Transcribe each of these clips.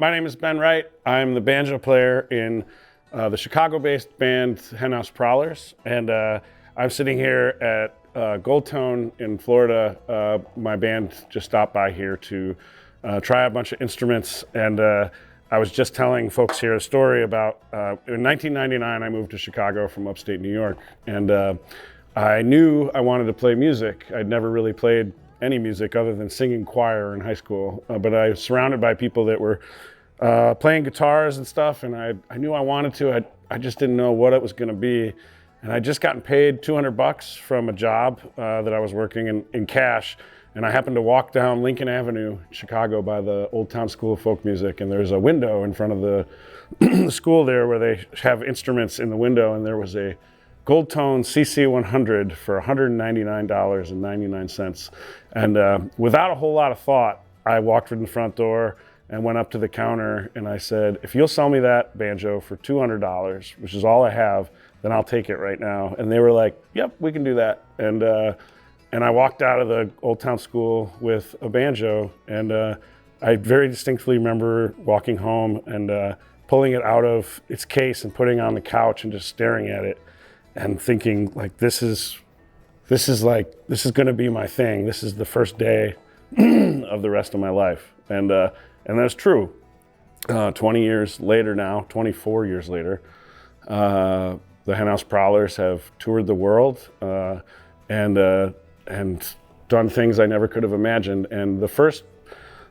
My name is Ben Wright. I'm the banjo player in the Chicago-based band Henhouse Prowlers, and I'm sitting here at Gold Tone in Florida. My band just stopped by here to try a bunch of instruments, and I was just telling folks here a story about in 1999 I moved to Chicago from upstate New York, and I knew I wanted to play music. I'd never really played any music other than singing choir in high school, but I was surrounded by people that were playing guitars and stuff, and I knew I wanted to. I just didn't know what it was going to be, and I'd just gotten paid $200 from a job that I was working in cash, and I happened to walk down Lincoln Avenue in Chicago by the Old Town School of Folk Music, and there's a window in front of the school there where they have instruments in the window, and there was a Gold Tone CC-100 for $199.99. And without a whole lot of thought, I walked in the front door and went up to the counter and I said, if you'll sell me that banjo for $200, which is all I have, then I'll take it right now. And they were like, yep, we can do that. And I walked out of the Old Town School with a banjo, and I very distinctly remember walking home and pulling it out of its case and putting it on the couch and just staring at it and thinking, like, this is gonna be my thing. This is the first day of the rest of my life. And that's true. 20 years later now, 24 years later, the Henhouse Prowlers have toured the world and done things I never could have imagined. And the first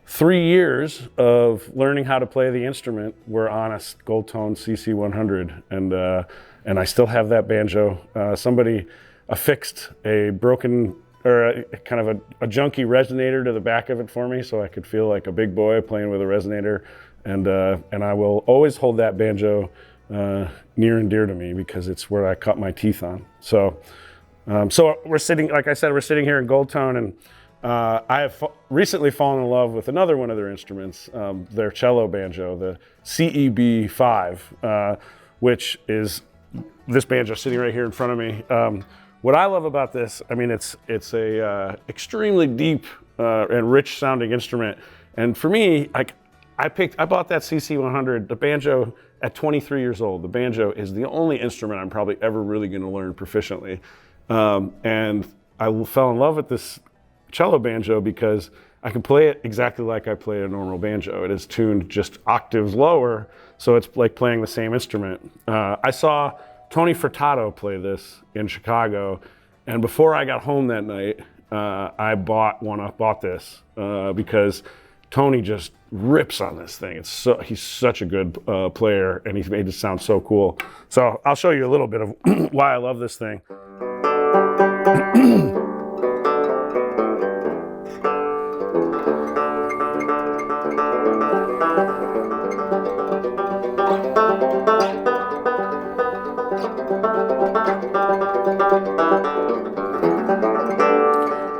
3 years of learning how to play the instrument were on a Gold Tone CC-100, and I still have that banjo. Somebody affixed a broken, or a kind of a junky resonator to the back of it for me, so I could feel like a big boy playing with a resonator. And I will always hold that banjo near and dear to me because it's where I cut my teeth on. So we're sitting, like I said, we're sitting here in Gold Tone, and I have recently fallen in love with another one of their instruments, their cello banjo, the CEB-5, which is this banjo sitting right here in front of me. What I love about this, I mean, it's a extremely deep and rich sounding instrument. And for me, I bought that CC-100, the banjo, at 23 years old. The banjo is the only instrument I'm probably ever really going to learn proficiently. And I fell in love with this cello banjo because I can play it exactly like I play a normal banjo. It is tuned just octaves lower, so it's like playing the same instrument. I saw Tony Furtado play this in Chicago, and before I got home that night, I bought this because Tony just rips on this thing. He's such a good player, and he's made it sound so cool. So I'll show you a little bit of why I love this thing.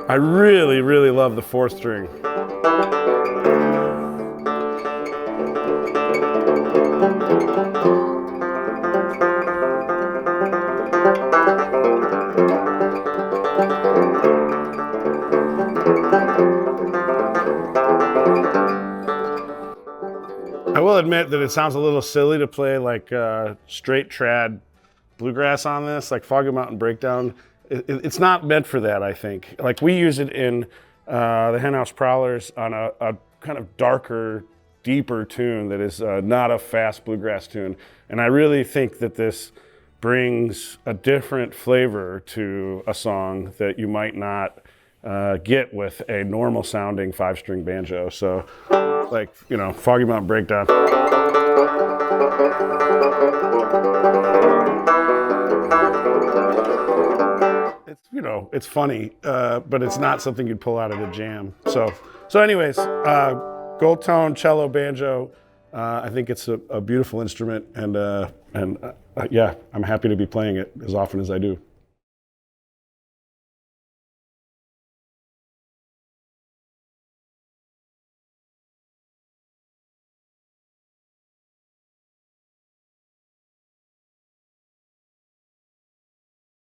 I really, really love the 4th string. I will admit that it sounds a little silly to play like straight trad bluegrass on this, like Foggy Mountain Breakdown. It's not meant for that, I think. Like, we use it in the Henhouse Prowlers on a kind of darker, deeper tune that is not a fast bluegrass tune. And I really think that this brings a different flavor to a song that you might not get with a normal sounding 5-string banjo. So, like, you know, Foggy Mountain Breakdown. It's, you know, it's funny, but it's not something you'd pull out of a jam. So anyways, Gold Tone cello banjo. I think it's a beautiful instrument, and yeah, I'm happy to be playing it as often as I do.